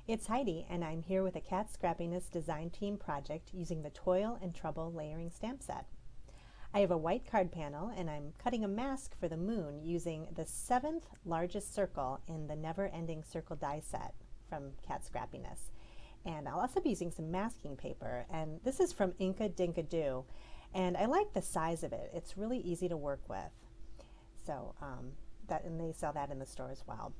It's Heidi, and I'm here with a Kat Scrappiness design team project using the Toil and Trouble layering stamp set. I have a white card panel, and I'm cutting a mask for the moon using the 7th largest circle in the Never Ending Circle die set from Kat Scrappiness. And I'll also be using some masking paper, and this is from Inka Dinka Doo, and I like the size of it. It's really easy to work with. So and they sell that in the store as well.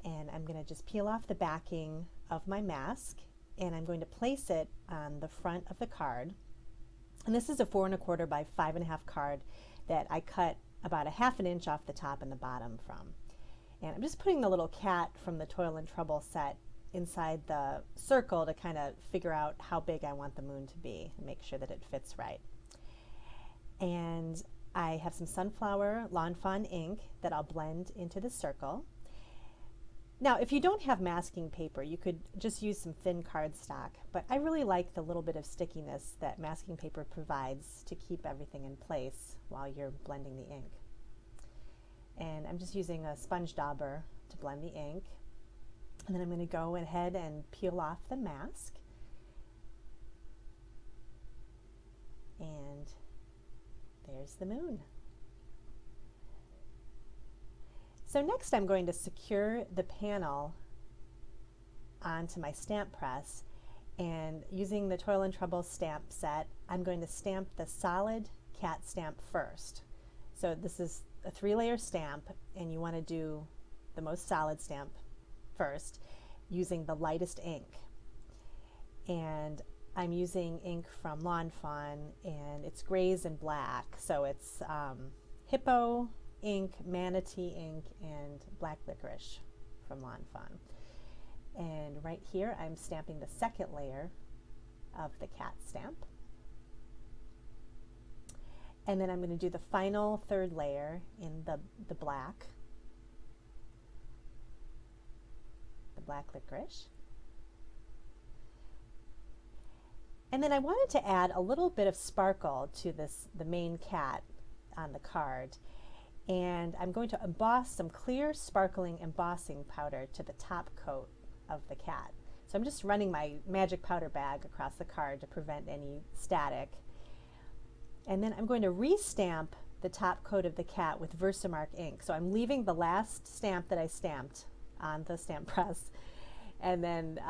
And I'm going to just peel off the backing of my mask, and I'm going to place it on the front of the card. And this is a 4 1/4 by 5 1/2 card that I cut about 1/2 inch off the top and the bottom from. And I'm just putting the little cat from the Toil and Trouble set inside the circle to kind of figure out how big I want the moon to be and make sure that it fits right. And I have some sunflower Lawn Fawn ink that I'll blend into the circle. Now, if you don't have masking paper, you could just use some thin cardstock, but I really like the little bit of stickiness that masking paper provides to keep everything in place while you're blending the ink. And I'm just using a sponge dauber to blend the ink. And then I'm going to go ahead and peel off the mask. And there's the moon. So next I'm going to secure the panel onto my stamp press, and using the Toil and Trouble stamp set, I'm going to stamp the solid cat stamp first. So this is a 3-layer stamp, and you want to do the most solid stamp first using the lightest ink. And I'm using ink from Lawn Fawn, and it's grays and black, so it's Hippo ink, Manatee ink, and Black Licorice from Lawn Fawn. And right here I'm stamping the 2nd layer of the cat stamp. And then I'm going to do the final 3rd layer in the black licorice. And then I wanted to add a little bit of sparkle to the main cat on the card. And I'm going to emboss some clear sparkling embossing powder to the top coat of the cat. So I'm just running my magic powder bag across the card to prevent any static. And then I'm going to re-stamp the top coat of the cat with Versamark ink. So I'm leaving the last stamp that I stamped on the stamp press, and then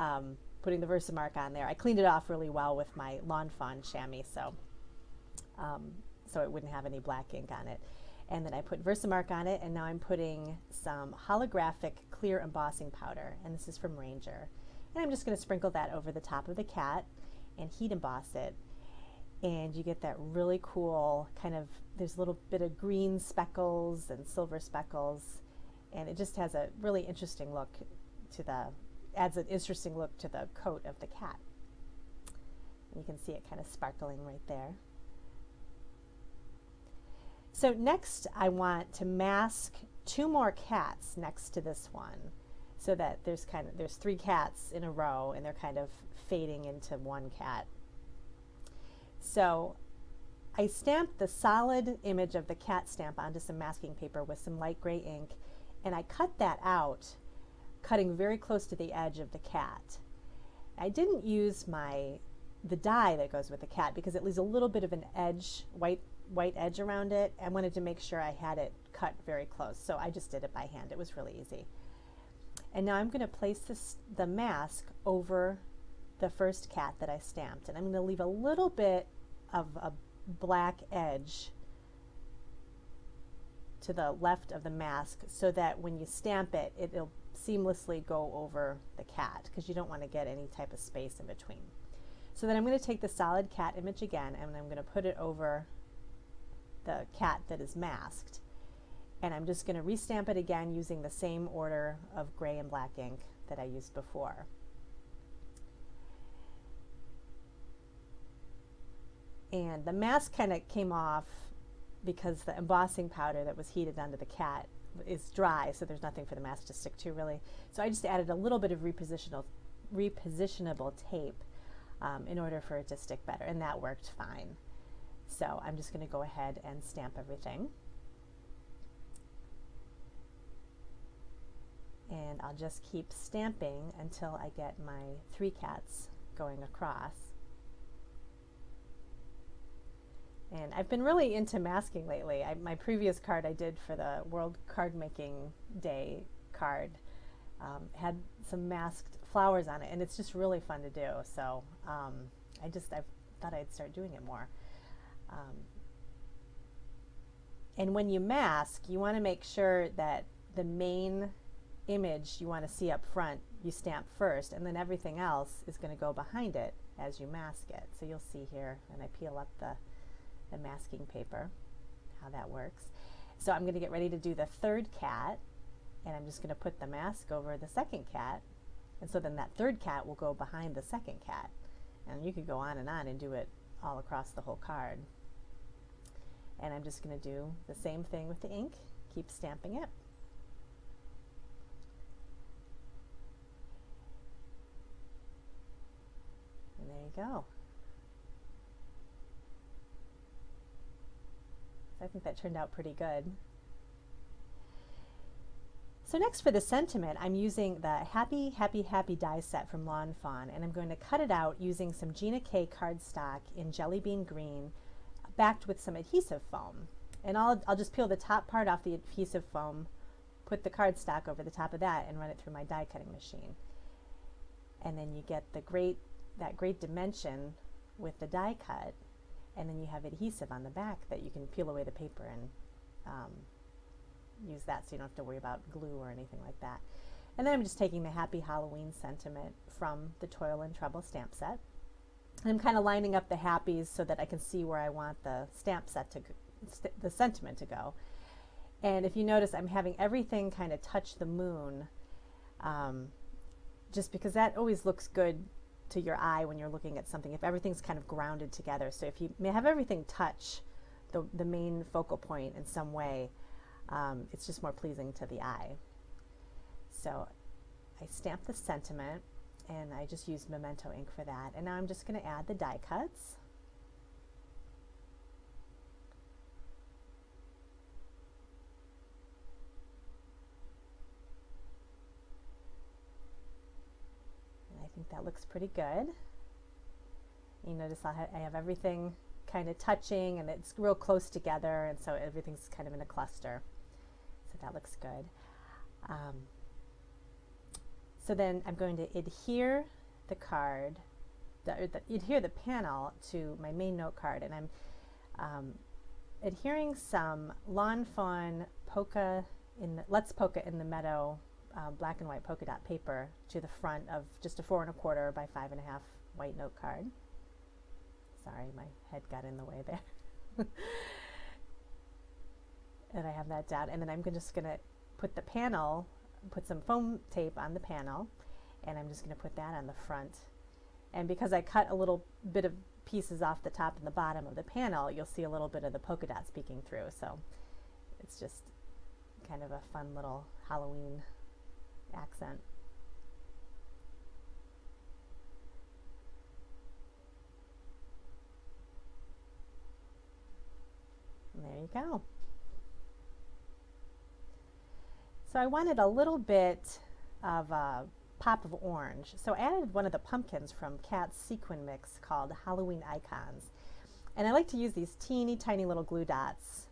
putting the Versamark on there. I cleaned it off really well with my Lawn Fawn chamois, so it wouldn't have any black ink on it. And then I put Versamark on it, and now I'm putting some holographic clear embossing powder, and this is from Ranger. And I'm just going to sprinkle that over the top of the cat and heat emboss it. And you get that really cool kind of, there's a little bit of green speckles and silver speckles, and it just has a really interesting look to adds an interesting look to the coat of the cat. And you can see it kind of sparkling right there. So next I want to mask 2 more cats next to this one, so that there's 3 cats in a row, and they're kind of fading into one cat. So I stamped the solid image of the cat stamp onto some masking paper with some light gray ink, and I cut that out, cutting very close to the edge of the cat. I didn't use the die that goes with the cat because it leaves a little bit of an edge, white edge around it. I wanted to make sure I had it cut very close, so I just did it by hand. It was really easy. And now I'm going to place the mask over the first cat that I stamped, and I'm going to leave a little bit of a black edge to the left of the mask so that when you stamp it, it'll seamlessly go over the cat, because you don't want to get any type of space in between. So then I'm going to take the solid cat image again, and I'm going to put it over the cat that is masked, and I'm just going to restamp it again using the same order of gray and black ink that I used before. And the mask kind of came off because the embossing powder that was heated onto the cat is dry, so there's nothing for the mask to stick to really. So I just added a little bit of repositionable tape in order for it to stick better, and that worked fine. So I'm just going to go ahead and stamp everything. And I'll just keep stamping until I get my 3 cats going across. And I've been really into masking lately. My previous card I did for the World Card Making Day card had some masked flowers on it, and it's just really fun to do. So I thought I'd start doing it more. And when you mask, you want to make sure that the main image you want to see up front you stamp first, and then everything else is going to go behind it as you mask it. So you'll see here when I peel up the masking paper how that works. So I'm going to get ready to do the 3rd cat, and I'm just going to put the mask over the 2nd cat, and so then that 3rd cat will go behind the 2nd cat. And you could go on and do it all across the whole card. And I'm just going to do the same thing with the ink, keep stamping it. And there you go. So I think that turned out pretty good. So next for the sentiment, I'm using the Happy, Happy, Happy die set from Lawn Fawn, and I'm going to cut it out using some Gina K cardstock in Jelly Bean Green, backed with some adhesive foam. And I'll just peel the top part off the adhesive foam, put the cardstock over the top of that, and run it through my die cutting machine. And then you get that great dimension with the die cut, and then you have adhesive on the back that you can peel away the paper and use that, so you don't have to worry about glue or anything like that. And then I'm just taking the Happy Halloween sentiment from the Toil and Trouble stamp set. And I'm kind of lining up the happies so that I can see where I want the stamp set to the sentiment to go. And if you notice, I'm having everything kind of touch the moon, just because that always looks good to your eye when you're looking at something, if everything's kind of grounded together. So if you may have everything touch the main focal point in some way, it's just more pleasing to the eye. So I stamp the sentiment, and I just used Memento ink for that. And now I'm just going to add the die cuts. And I think that looks pretty good. You notice I have everything kind of touching, and it's real close together, and so everything's kind of in a cluster. So that looks good. So then I'm going to adhere the card, adhere the panel to my main note card, and I'm adhering some Lawn Fawn polka Let's Polka in the Meadow black and white polka dot paper to the front of just a 4 1/4 by 5 1/2 white note card. Sorry, my head got in the way there. And I have that down, and then I'm just going to put the panel, put some foam tape on the panel, and I'm just going to put that on the front. And because I cut a little bit of pieces off the top and the bottom of the panel, you'll see a little bit of the polka dots peeking through. So it's just kind of a fun little Halloween accent. And there you go. So I wanted a little bit of a pop of orange. So I added one of the pumpkins from Kat's sequin mix called Halloween Icons. And I like to use these teeny tiny little glue dots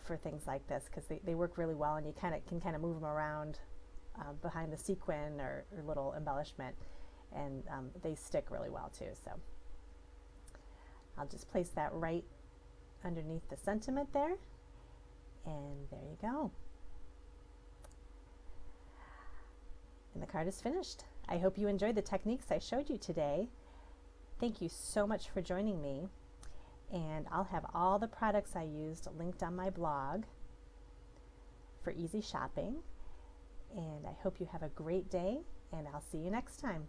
for things like this, because they work really well, and you can kind of move them around behind the sequin or little embellishment, and they stick really well too. So I'll just place that right underneath the sentiment there, and there you go. And the card is finished. I hope you enjoyed the techniques I showed you today. Thank you so much for joining me, and I'll have all the products I used linked on my blog for easy shopping. And I hope you have a great day, and I'll see you next time.